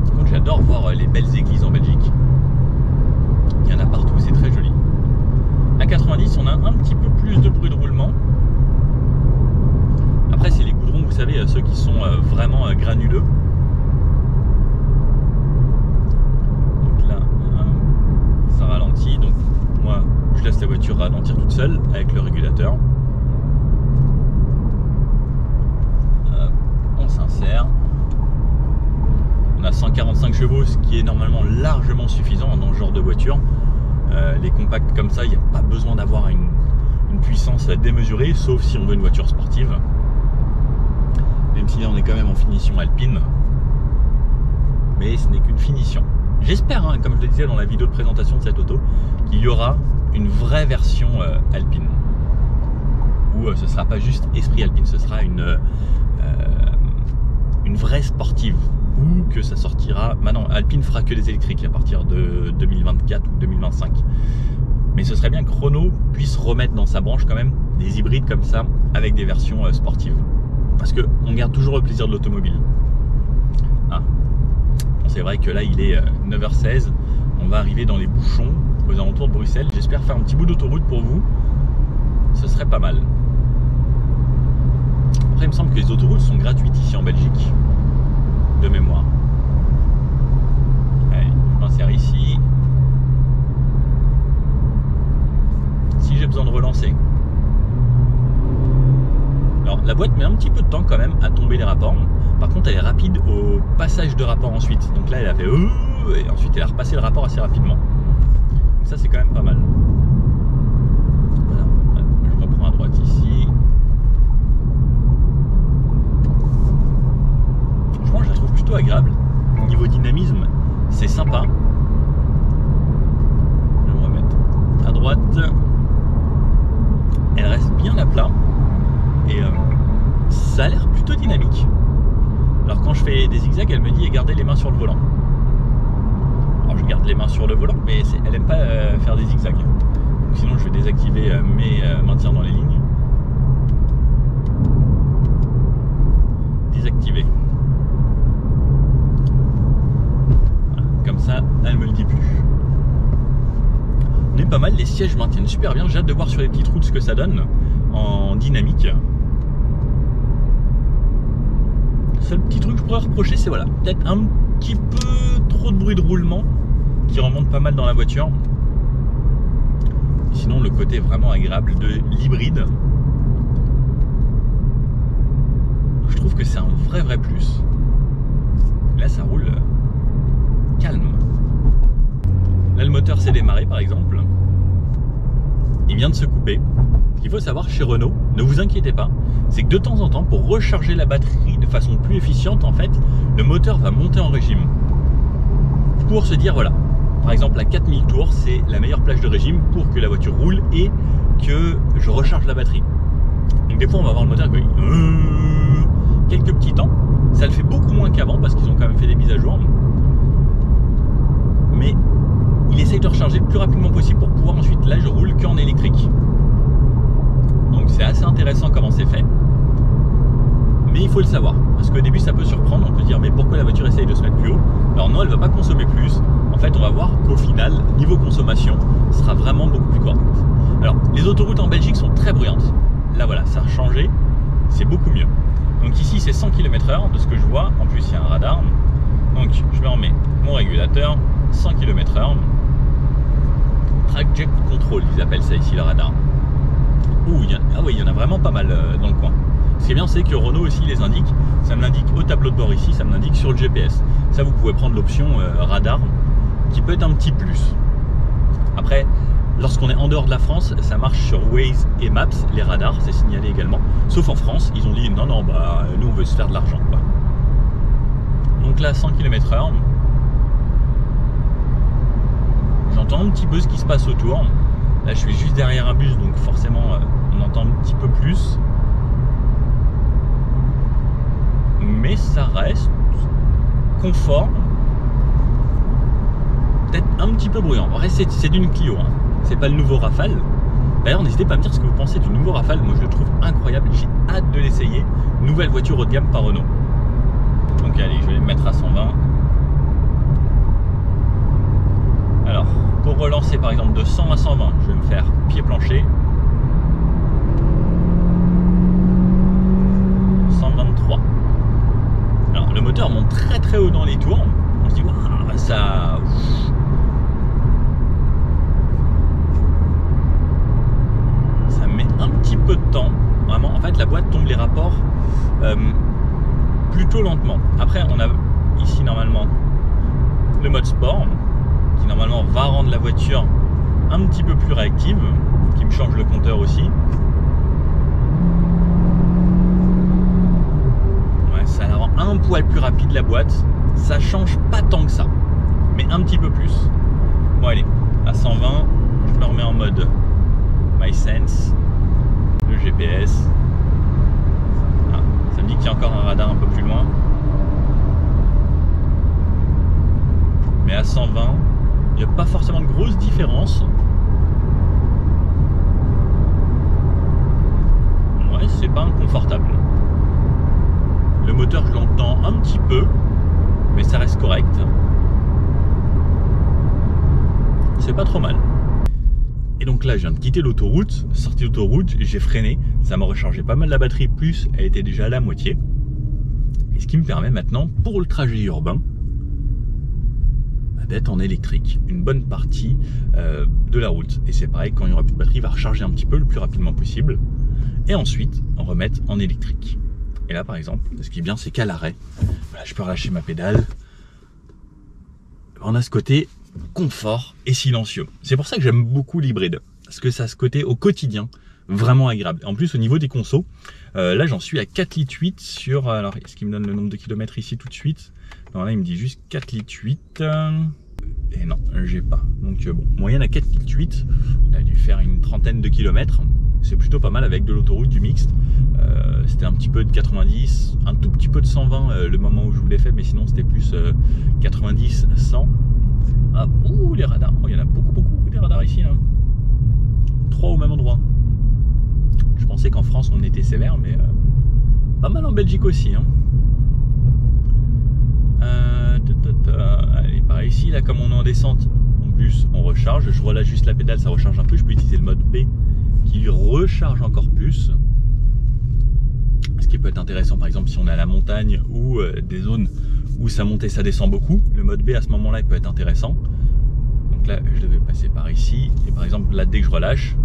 Par contre, j'adore voir les belles églises en Belgique. Il y en a partout, c'est très joli. À 90, on a un petit peu plus de bruit de roulement. Après, c'est les goudrons, vous savez, ceux qui sont vraiment granuleux. Donc là, ça ralentit. Donc moi, je laisse la voiture ralentir toute seule avec le régulateur. On s'insère. On a 145 chevaux, ce qui est normalement largement suffisant dans ce genre de voiture. Les compacts comme ça, il n'y a pas besoin d'avoir une puissance démesurée, sauf si on veut une voiture sportive. Même si là on est quand même en finition alpine. Mais ce n'est qu'une finition. J'espère, hein, comme je le disais dans la vidéo de présentation de cette auto, qu'il y aura une vraie version alpine. Où ce ne sera pas juste esprit alpine, ce sera une vraie sportive. Ou que ça sortira. Maintenant, Alpine fera que des électriques à partir de 2024 ou 2025. Mais ce serait bien que Renault puisse remettre dans sa branche quand même des hybrides comme ça avec des versions sportives. Parce qu'on garde toujours le plaisir de l'automobile. Ah. Bon, c'est vrai que là il est 9h16. On va arriver dans les bouchons aux alentours de Bruxelles. J'espère faire un petit bout d'autoroute pour vous. Ce serait pas mal. Après, il me semble que les autoroutes sont gratuites ici en Belgique. De mémoire. Allez, je m'insère ici. Si j'ai besoin de relancer. Alors la boîte met un petit peu de temps quand même à tomber les rapports. Par contre elle est rapide au passage de rapport ensuite. Donc là elle a fait et ensuite elle a repassé le rapport assez rapidement. Donc ça c'est quand même pas mal. Voilà. Je reprends à droite ici. Je la trouve plutôt agréable. Niveau dynamisme, c'est sympa. Je vais me remettre à droite. Elle reste bien à plat. Et ça a l'air plutôt dynamique. Alors quand je fais des zigzags, elle me dit gardez les mains sur le volant. Alors je garde les mains sur le volant, mais elle aime pas faire des zigzags. Donc, sinon je vais désactiver mes maintiens dans les lignes. Désactiver. Comme ça, elle me le dit plus. On est pas mal, les sièges maintiennent super bien. J'ai hâte de voir sur les petites routes ce que ça donne en dynamique. Seul petit truc que je pourrais reprocher, c'est voilà, peut-être un petit peu trop de bruit de roulement qui remonte pas mal dans la voiture. Sinon, le côté vraiment agréable de l'hybride, je trouve que c'est un vrai plus. Là, ça roule calme. Là le moteur s'est démarré par exemple. Il vient de se couper. Ce qu'il faut savoir chez Renault, ne vous inquiétez pas, c'est que de temps en temps pour recharger la batterie de façon plus efficiente, en fait, le moteur va monter en régime. Pour se dire voilà, par exemple à 4000 tours, c'est la meilleure plage de régime pour que la voiture roule et que je recharge la batterie. Donc des fois on va avoir le moteur qui quelques petits temps. Ça le fait beaucoup moins qu'avant parce qu'ils ont quand même fait des mises à jour. Mais il essaye de recharger le plus rapidement possible pour pouvoir ensuite, là je roule qu'en électrique. Donc c'est assez intéressant comment c'est fait. Mais il faut le savoir, parce qu'au début ça peut surprendre, on peut se dire mais pourquoi la voiture essaye de se mettre plus haut? Alors non, elle ne va pas consommer plus. En fait on va voir qu'au final, niveau consommation, sera vraiment beaucoup plus correct. Alors les autoroutes en Belgique sont très bruyantes. Là voilà, ça a changé, c'est beaucoup mieux. Donc ici c'est 100 km/h de ce que je vois, en plus il y a un radar. Donc je me remets mon régulateur, 100 km/h. Track Control, ils appellent ça ici le radar. Ouh, il y en a vraiment pas mal dans le coin. Ce qui est bien, c'est que Renault aussi les indique. Ça me l'indique au tableau de bord ici, ça me l'indique sur le GPS. Ça, vous pouvez prendre l'option radar, qui peut être un petit plus. Après, lorsqu'on est en dehors de la France, ça marche sur Waze et Maps, les radars, c'est signalé également. Sauf en France, ils ont dit non, bah nous on veut se faire de l'argent, quoi. Donc là, 100 km/h. J'entends un petit peu ce qui se passe autour. Là, je suis juste derrière un bus, donc forcément, on entend un petit peu plus. Mais ça reste confort. peut-être un petit peu bruyant. En vrai, c'est d'une Clio, hein. C'est pas le nouveau Rafale. D'ailleurs, n'hésitez pas à me dire ce que vous pensez du nouveau Rafale. Moi, je le trouve incroyable. J'ai hâte de l'essayer. Nouvelle voiture haut de gamme par Renault. Donc, allez, je vais le mettre à 120. Alors, pour relancer par exemple de 100 à 120, je vais me faire pied plancher. 123. Alors, le moteur monte très très haut dans les tours. On se dit, waouh, ça. Ça met un petit peu de temps. Vraiment, en fait, la boîte tombe les rapports plutôt lentement. Après, on a ici normalement le mode sport qui normalement va rendre la voiture un petit peu plus réactive, qui me change le compteur aussi. Ouais, ça la rend un poil plus rapide la boîte. Ça change pas tant que ça, mais un petit peu plus. Bon allez, à 120, je le remets en mode MySense, le GPS. Ah, ça me dit qu'il y a encore un radar un peu plus loin. Mais à 120, il n'y a pas forcément de grosse différence. Ouais, c'est pas inconfortable. Le moteur, je l'entends un petit peu, mais ça reste correct. C'est pas trop mal. Et donc là, je viens de quitter l'autoroute, sortie d'autoroute, j'ai freiné. Ça m'a rechargé pas mal la batterie, plus elle était déjà à la moitié. Et ce qui me permet maintenant, pour le trajet urbain, d'être en électrique une bonne partie de la route. Et c'est pareil, quand il n'y aura plus de batterie, il va recharger un petit peu le plus rapidement possible et ensuite en remettre en électrique. Et là par exemple, ce qui est bien, c'est qu'à l'arrêt, voilà, je peux relâcher ma pédale. On a ce côté confort et silencieux. C'est pour ça que j'aime beaucoup l'hybride, parce que ça a ce côté au quotidien vraiment agréable. En plus, au niveau des consos, là j'en suis à 4,8 litres sur... Alors, est-ce qu'il me donne le nombre de kilomètres ici tout de suite? Non, là il me dit juste 4,8 litres. Et non, j'ai pas. Donc bon, moyenne à 4,8 litres. On a dû faire une trentaine de kilomètres. C'est plutôt pas mal avec de l'autoroute, du mixte. C'était un petit peu de 90, un tout petit peu de 120 le moment où je vous l'ai fait, mais sinon c'était plus 90, 100. Ah, ouh, les radars. Oh, il y en a beaucoup des radars ici, là. 3 au même endroit. Je pensais qu'en France on était sévère, mais pas mal en Belgique aussi, hein. Allez, par ici, là, comme on est en descente, en plus on recharge. Je relâche juste la pédale, ça recharge un peu. Je peux utiliser le mode B qui lui recharge encore plus. Ce qui peut être intéressant, par exemple, si on est à la montagne ou des zones où ça monte et ça descend beaucoup. Le mode B à ce moment-là, il peut être intéressant. Donc là, je devais passer par ici. Et par exemple, là, dès que je relâche,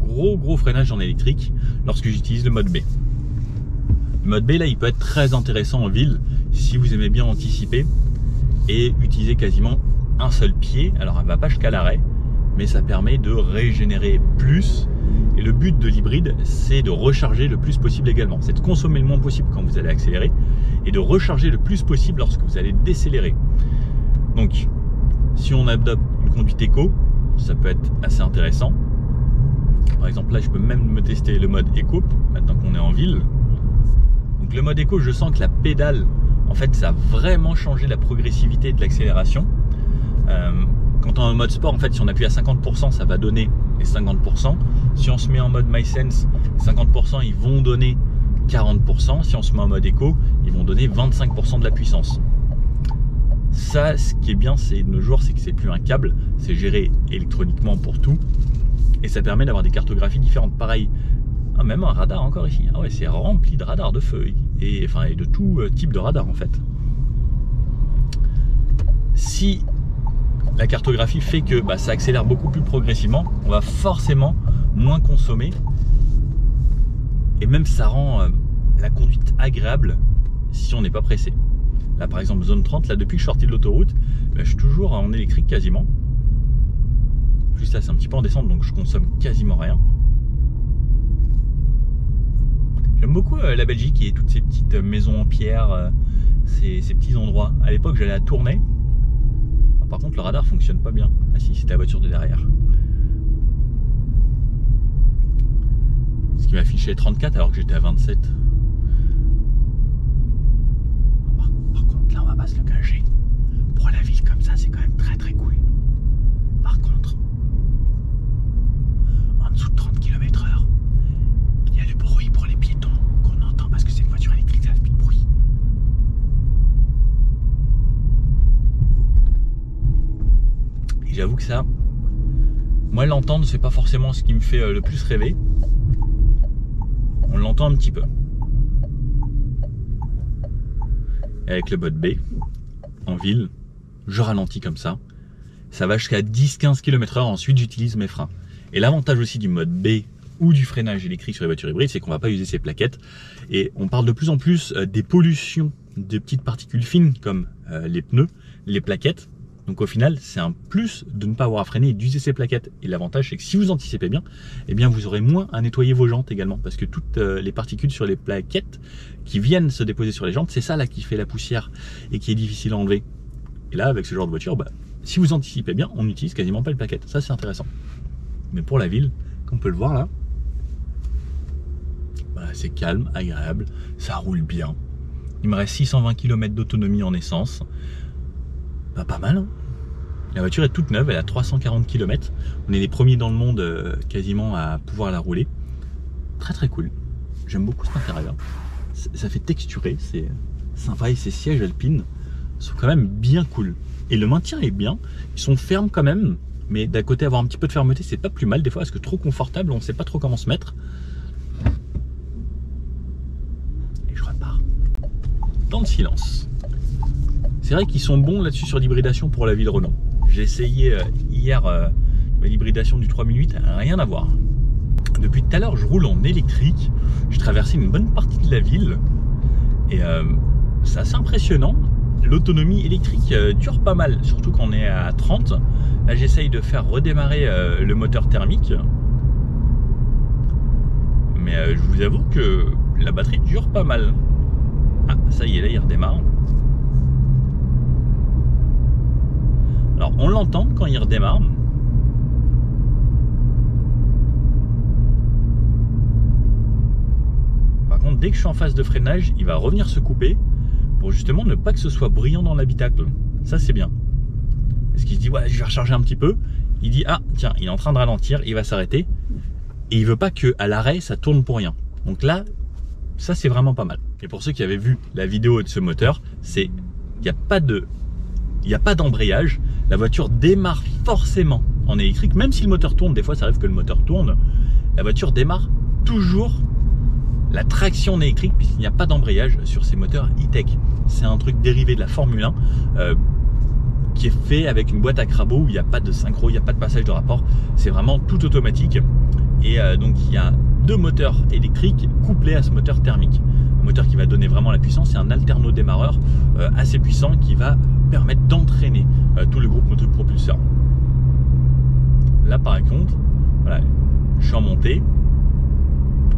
gros freinage en électrique lorsque j'utilise le mode B. Le mode B, là, il peut être très intéressant en ville si vous aimez bien anticiper et utiliser quasiment un seul pied. Alors, elle ne va pas jusqu'à l'arrêt, mais ça permet de régénérer plus. Et le but de l'hybride, c'est de recharger le plus possible également. C'est de consommer le moins possible quand vous allez accélérer et de recharger le plus possible lorsque vous allez décélérer. Donc, si on adopte une conduite éco, ça peut être assez intéressant. Par exemple, là, je peux même me tester le mode éco, maintenant qu'on est en ville. Donc, le mode éco, je sens que la pédale, en fait, ça a vraiment changé la progressivité de l'accélération. Quand on est en mode sport, en fait, si on appuie à 50%, ça va donner les 50%. Si on se met en mode MySense, 50%, ils vont donner 40%. Si on se met en mode éco, ils vont donner 25% de la puissance. Ça, ce qui est bien, c'est de nos jours, c'est que c'est plus un câble, c'est géré électroniquement pour tout. Et ça permet d'avoir des cartographies différentes. Pareil, même un radar encore ici. Ah ouais, c'est rempli de radars de feu et de tout type de radar en fait. Si la cartographie fait que ça accélère beaucoup plus progressivement, on va forcément moins consommer. Et même ça rend la conduite agréable si on n'est pas pressé. Là par exemple zone 30, là depuis que je suis sorti de l'autoroute, je suis toujours en électrique quasiment. Juste là c'est un petit peu en descente donc je consomme quasiment rien. J'aime beaucoup la Belgique et toutes ces petites maisons en pierre, ces petits endroits. À l'époque j'allais à Tournai. Par contre le radar fonctionne pas bien. Ah si, c'était la voiture de derrière. Ce qui m'affichait 34 alors que j'étais à 27. Par contre là on va pas se le cacher. Pour la ville comme ça c'est quand même très j'avoue que ça, moi l'entendre, c'est pas forcément ce qui me fait le plus rêver. On l'entend un petit peu. Et avec le mode B, en ville, je ralentis comme ça. Ça va jusqu'à 10-15 km/h, ensuite j'utilise mes freins. Et l'avantage aussi du mode B ou du freinage électrique sur les voitures hybrides, c'est qu'on va pas user ces plaquettes. Et on parle de plus en plus des pollutions de petites particules fines comme les pneus, les plaquettes. Donc au final, c'est un plus de ne pas avoir à freiner et d'user ces plaquettes. Et l'avantage, c'est que si vous anticipez bien, eh bien vous aurez moins à nettoyer vos jantes également. Parce que toutes les particules sur les plaquettes qui viennent se déposer sur les jantes, c'est ça là qui fait la poussière et qui est difficile à enlever. Et là, avec ce genre de voiture, bah, si vous anticipez bien, on n'utilise quasiment pas les plaquettes. Ça, c'est intéressant. Mais pour la ville, comme on peut le voir là, bah, c'est calme, agréable, ça roule bien. Il me reste 620 km d'autonomie en essence. Bah, pas mal, hein. La voiture est toute neuve, elle a 340 km. On est les premiers dans le monde quasiment à pouvoir la rouler. Très très cool. J'aime beaucoup cet intérieur. Ça fait texturer, c'est sympa et ces sièges alpines sont quand même bien cool. Et le maintien est bien, ils sont fermes quand même, mais d'un côté avoir un petit peu de fermeté c'est pas plus mal des fois parce que trop confortable on sait pas trop comment se mettre. Et je repars. Dans le silence. C'est vrai qu'ils sont bons là-dessus sur l'hybridation pour la ville Renault. J'ai essayé hier l'hybridation du 3008, rien à voir. Depuis tout à l'heure, je roule en électrique. J'ai traversé une bonne partie de la ville et c'est assez impressionnant. L'autonomie électrique dure pas mal, surtout quand on est à 30. Là, j'essaye de faire redémarrer le moteur thermique. Mais je vous avoue que la batterie dure pas mal. Ah, ça y est, là, il redémarre. Alors, on l'entend quand il redémarre. Par contre, dès que je suis en phase de freinage, il va revenir se couper pour justement ne pas que ce soit bruyant dans l'habitacle. Ça, c'est bien. Parce qu'il se dit, ouais, je vais recharger un petit peu. Il dit, ah, tiens, il est en train de ralentir, il va s'arrêter. Et il veut pas qu'à l'arrêt, ça tourne pour rien. Donc là, ça, c'est vraiment pas mal. Et pour ceux qui avaient vu la vidéo de ce moteur, c'est il n'y a pas d'embrayage. La voiture démarre forcément en électrique. Même si le moteur tourne, des fois, ça arrive que le moteur tourne. La voiture démarre toujours la traction en électrique puisqu'il n'y a pas d'embrayage sur ces moteurs e-tech. C'est un truc dérivé de la Formule 1 qui est fait avec une boîte à crabot où il n'y a pas de synchro, il n'y a pas de passage de rapport. C'est vraiment tout automatique. Et donc il y a deux moteurs électriques couplés à ce moteur thermique. Un moteur qui va donner vraiment la puissance, c'est un alterno démarreur assez puissant qui va permettre d'entraîner tout le groupe moteur-propulseur. Là par contre, voilà, je suis en montée,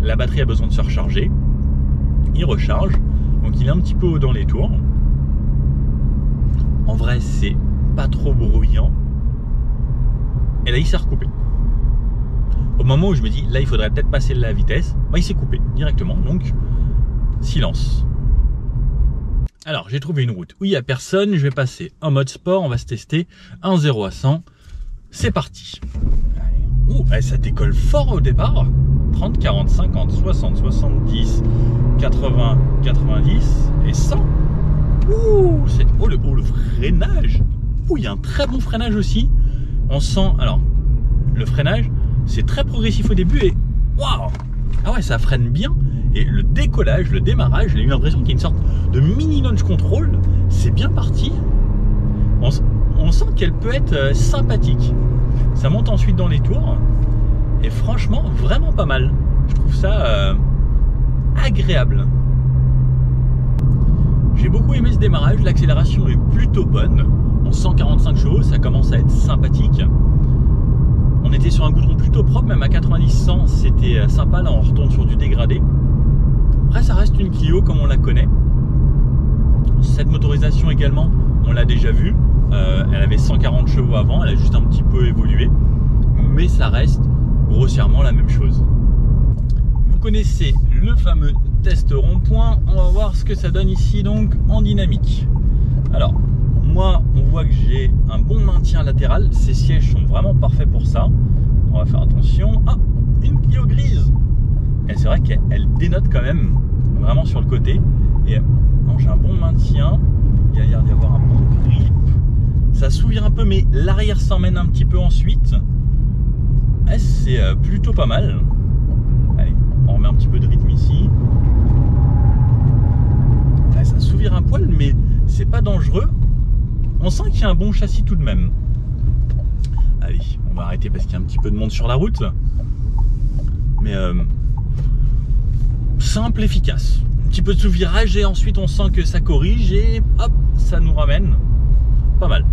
la batterie a besoin de se recharger, il recharge, donc il est un petit peu haut dans les tours. En vrai, c'est pas trop bruyant. Et là, il s'est recoupé. Au moment où je me dis, là, il faudrait peut-être passer la vitesse, bah, il s'est coupé directement, donc silence. Alors, j'ai trouvé une route où il n'y a personne, je vais passer en mode sport, on va se tester, 1 0 à 100, c'est parti. Ouh, ça décolle fort au départ, 30, 40, 50, 60, 70, 80, 90 et 100. Ouh, c'est le freinage. Ouh, il y a un très bon freinage aussi. On sent, alors, le freinage, c'est très progressif au début et waouh, ah ouais, ça freine bien. Et le décollage, le démarrage, j'ai eu l'impression qu'il y a une sorte de mini launch control. C'est bien parti. On sent qu'elle peut être sympathique. Ça monte ensuite dans les tours. Et franchement, vraiment pas mal. Je trouve ça agréable. J'ai beaucoup aimé ce démarrage. L'accélération est plutôt bonne. En 145 chevaux, ça commence à être sympathique. On était sur un goudron plutôt propre, même à 90-100, c'était sympa. Là, on retourne sur du dégradé. Après, ça reste une Clio comme on la connaît. Cette motorisation également, on l'a déjà vue. Elle avait 140 chevaux avant, elle a juste un petit peu évolué. Mais ça reste grossièrement la même chose. Vous connaissez le fameux test rond-point. On va voir ce que ça donne ici donc en dynamique. Alors, moi, on voit que j'ai un bon maintien latéral. Ces sièges sont vraiment parfaits pour ça. On va faire attention. Ah, une Clio grise. Et c'est vrai qu'elle dénote quand même vraiment sur le côté. Et non, j'ai un bon maintien. Il y a l'air d'y avoir un bon grip. Ça s'ouvre s'assouvir un peu, mais l'arrière s'emmène un petit peu ensuite. Ouais, c'est plutôt pas mal. Allez, on remet un petit peu de rythme ici. Ouais, ça s'assouvir un poil, mais c'est pas dangereux. On sent qu'il y a un bon châssis tout de même. Allez, on va arrêter parce qu'il y a un petit peu de monde sur la route. Mais simple, efficace. Un petit peu de sous-virage et ensuite on sent que ça corrige et hop, ça nous ramène. Pas mal.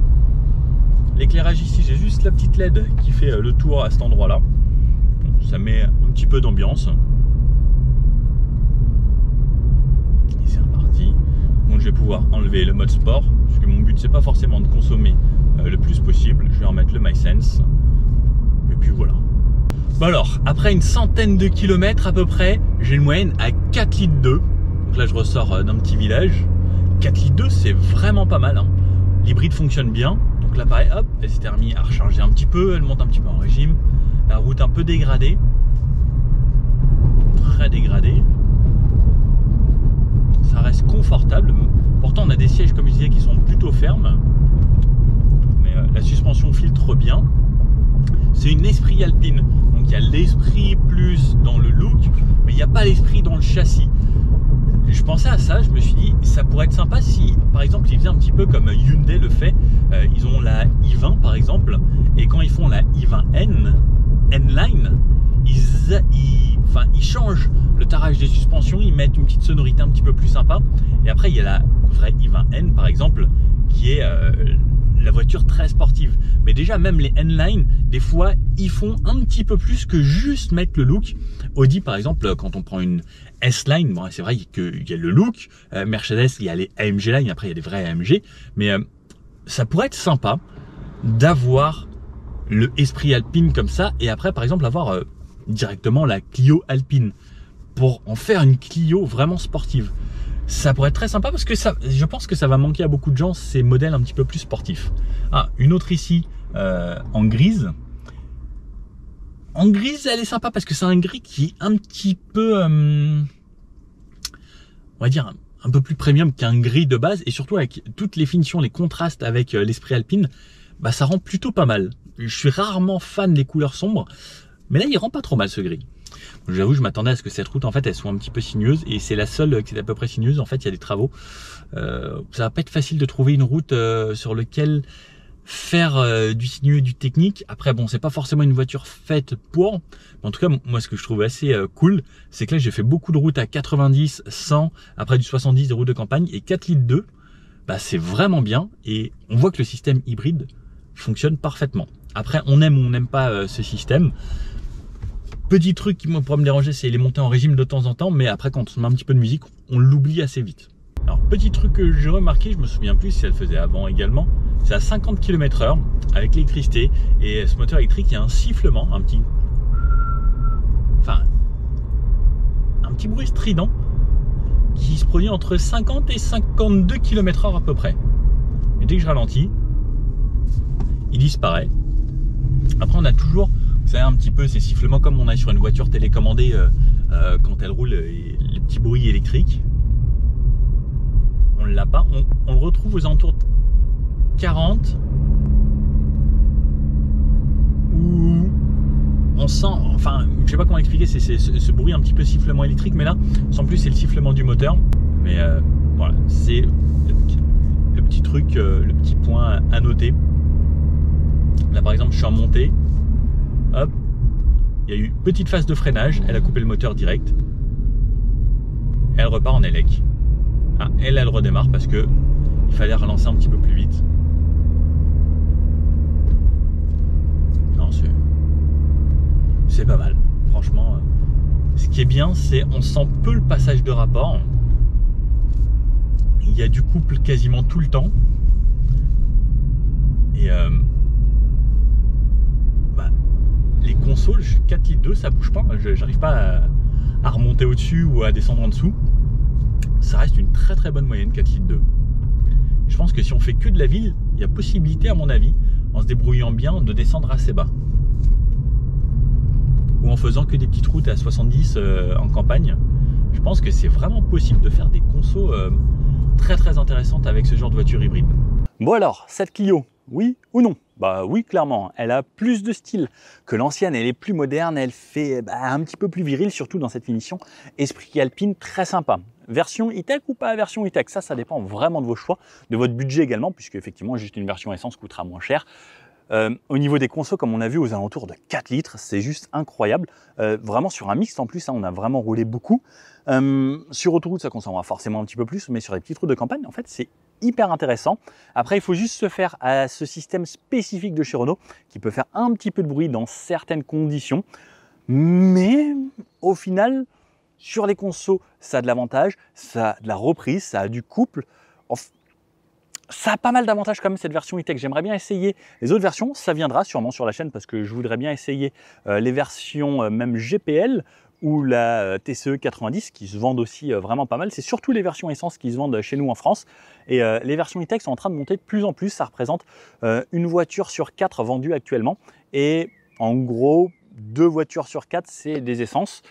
L'éclairage ici, j'ai juste la petite LED qui fait le tour à cet endroit-là. Ça met un petit peu d'ambiance. Et c'est reparti. Donc je vais pouvoir enlever le mode sport, parce que mon but c'est pas forcément de consommer le plus possible. Je vais remettre le MySense. Et puis voilà. Bon alors, après une centaine de kilomètres à peu près, j'ai une moyenne à 4 litres 2. Donc là je ressors d'un petit village. 4 litres 2 c'est vraiment pas mal, hein. L'hybride fonctionne bien. Donc là pareil, hop, elle s'est remise à recharger un petit peu, elle monte un petit peu en régime. La route un peu dégradée. Très dégradée. Ça reste confortable. Pourtant on a des sièges comme je disais qui sont plutôt fermes. Mais la suspension filtre bien. C'est une Esprit Alpine. Donc il y a l'esprit plus dans le look, mais il n'y a pas l'esprit dans le châssis. Je pensais à ça, je me suis dit ça pourrait être sympa si par exemple ils faisaient un petit peu comme Hyundai le fait. Ils ont la i20 par exemple, et quand ils font la i20N N-Line, ils changent le tarage des suspensions, ils mettent une petite sonorité un petit peu plus sympa. Et après il y a la vraie i20N par exemple qui est la voiture très sportive. Mais déjà même les N-Line, des fois ils font un petit peu plus que juste mettre le look. Audi par exemple, quand on prend une S-Line, bon, c'est vrai qu'il y a le look. Mercedes, il y a les AMG Line, après il y a des vrais AMG. Mais ça pourrait être sympa d'avoir le esprit Alpine comme ça, et après par exemple avoir directement la Clio Alpine pour en faire une Clio vraiment sportive. Ça pourrait être très sympa parce que ça, je pense que ça va manquer à beaucoup de gens, ces modèles un petit peu plus sportifs. Ah, une autre ici en grise. En grise, elle est sympa parce que c'est un gris qui est un petit peu, on va dire, un peu plus premium qu'un gris de base. Et surtout avec toutes les finitions, les contrastes avec l'esprit Alpine, bah, ça rend plutôt pas mal. Je suis rarement fan des couleurs sombres, mais là, il rend pas trop mal ce gris. J'avoue, je m'attendais à ce que cette route, en fait, elle soit un petit peu sinueuse. Et c'est la seule qui est à peu près sinueuse. En fait, il y a des travaux. Ça va pas être facile de trouver une route sur laquelle faire du sinueux et du technique. Après, bon, c'est pas forcément une voiture faite pour. Mais en tout cas, moi, ce que je trouve assez cool, c'est que là, j'ai fait beaucoup de routes à 90, 100, après du 70, des routes de campagne. Et 4 litres 2, bah, c'est vraiment bien. Et on voit que le système hybride fonctionne parfaitement. Après, on aime ou on n'aime pas ce système. Petit truc qui pourrait me déranger, c'est les montées en régime de temps en temps, mais après quand on met un petit peu de musique, on l'oublie assez vite. Alors petit truc que j'ai remarqué, je me souviens plus si elle faisait avant également, c'est à 50 km/h avec l'électricité, et ce moteur électrique, il y a un sifflement, un petit bruit strident qui se produit entre 50 et 52 km/h à peu près. Et dès que je ralentis, il disparaît. Après on a toujours, vous savez, un petit peu ces sifflements comme on a sur une voiture télécommandée quand elle roule, les petits bruits électriques. On l'a pas, on le retrouve aux alentours de 40, où on sent, enfin je sais pas comment expliquer, c'est ce bruit un petit peu sifflement électrique, mais là sans plus c'est le sifflement du moteur. Mais voilà, c'est le petit truc, le petit point à noter. Là par exemple je suis en montée, hop, il y a eu une petite phase de freinage, elle a coupé le moteur direct, elle repart en élec. Ah, elle redémarre parce que il fallait relancer un petit peu plus vite. Non, c'est pas mal, franchement. Ce qui est bien, c'est on sent peu le passage de rapport. Il y a du couple quasiment tout le temps. Et les consoles, 4 litres 2, ça bouge pas. J'arrive pas à remonter au-dessus ou à descendre en dessous. Ça reste une très très bonne moyenne, 4 litres 2. Je pense que si on fait que de la ville, il y a possibilité, à mon avis, en se débrouillant bien, de descendre assez bas. Ou en faisant que des petites routes à 70 en campagne. Je pense que c'est vraiment possible de faire des consos très très intéressantes avec ce genre de voiture hybride. Bon alors, cette Clio, Oui ou non? Bah oui, clairement. Elle a plus de style que l'ancienne, elle est plus moderne, elle fait un petit peu plus viril, surtout dans cette finition esprit alpine très sympa. Version e-tech ou pas version e-tech, ça dépend vraiment de vos choix, de votre budget également, puisque effectivement juste une version essence coûtera moins cher. Au niveau des consos, comme on a vu, aux alentours de 4 litres, c'est juste incroyable. Vraiment sur un mixte en plus, hein, on a vraiment roulé beaucoup. Sur autoroute, ça consommera forcément un petit peu plus, mais sur les petites routes de campagne, en fait, c'est hyper intéressant. Après, il faut juste se faire à ce système spécifique de chez Renault qui peut faire un petit peu de bruit dans certaines conditions. Mais au final, sur les consos, ça a de l'avantage, ça a de la reprise, ça a du couple. Ça a pas mal d'avantages quand même cette version e-tech. J'aimerais bien essayer les autres versions, ça viendra sûrement sur la chaîne parce que je voudrais bien essayer les versions même GPL ou la TCE 90 qui se vendent aussi vraiment pas mal. C'est surtout les versions essence qui se vendent chez nous en France. Et les versions e-tech sont en train de monter de plus en plus. Ça représente une voiture sur 4 vendue actuellement. Et en gros, 2 voitures sur 4, c'est des essences.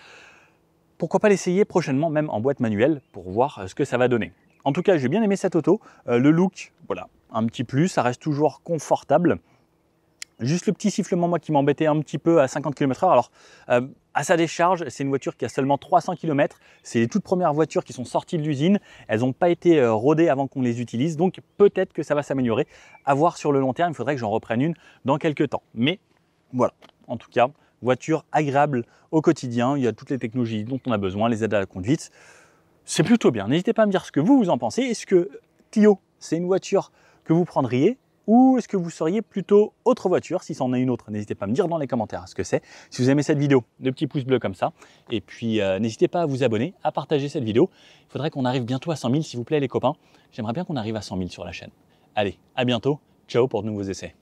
Pourquoi pas l'essayer prochainement, même en boîte manuelle, pour voir ce que ça va donner. En tout cas, j'ai bien aimé cette auto. Le look, voilà, un petit plus, ça reste toujours confortable. Juste le petit sifflement, moi, qui m'embêtait un petit peu à 50 km/h. Alors, à sa décharge, c'est une voiture qui a seulement 300 km. C'est les toutes premières voitures qui sont sorties de l'usine. Elles n'ont pas été rodées avant qu'on les utilise. Donc, peut-être que ça va s'améliorer. À voir sur le long terme, il faudrait que j'en reprenne une dans quelques temps. Mais voilà, en tout cas, voiture agréable au quotidien. Il y a toutes les technologies dont on a besoin, les aides à la conduite. C'est plutôt bien. N'hésitez pas à me dire ce que vous en pensez. Est-ce que Clio, c'est une voiture que vous prendriez ou est-ce que vous seriez plutôt autre voiture? Si c'en est une autre, n'hésitez pas à me dire dans les commentaires ce que c'est. Si vous aimez cette vidéo, de petits pouces bleus comme ça. Et puis, n'hésitez pas à vous abonner, à partager cette vidéo. Il faudrait qu'on arrive bientôt à 100 000, s'il vous plaît, les copains. J'aimerais bien qu'on arrive à 100 000 sur la chaîne. Allez, à bientôt. Ciao pour de nouveaux essais.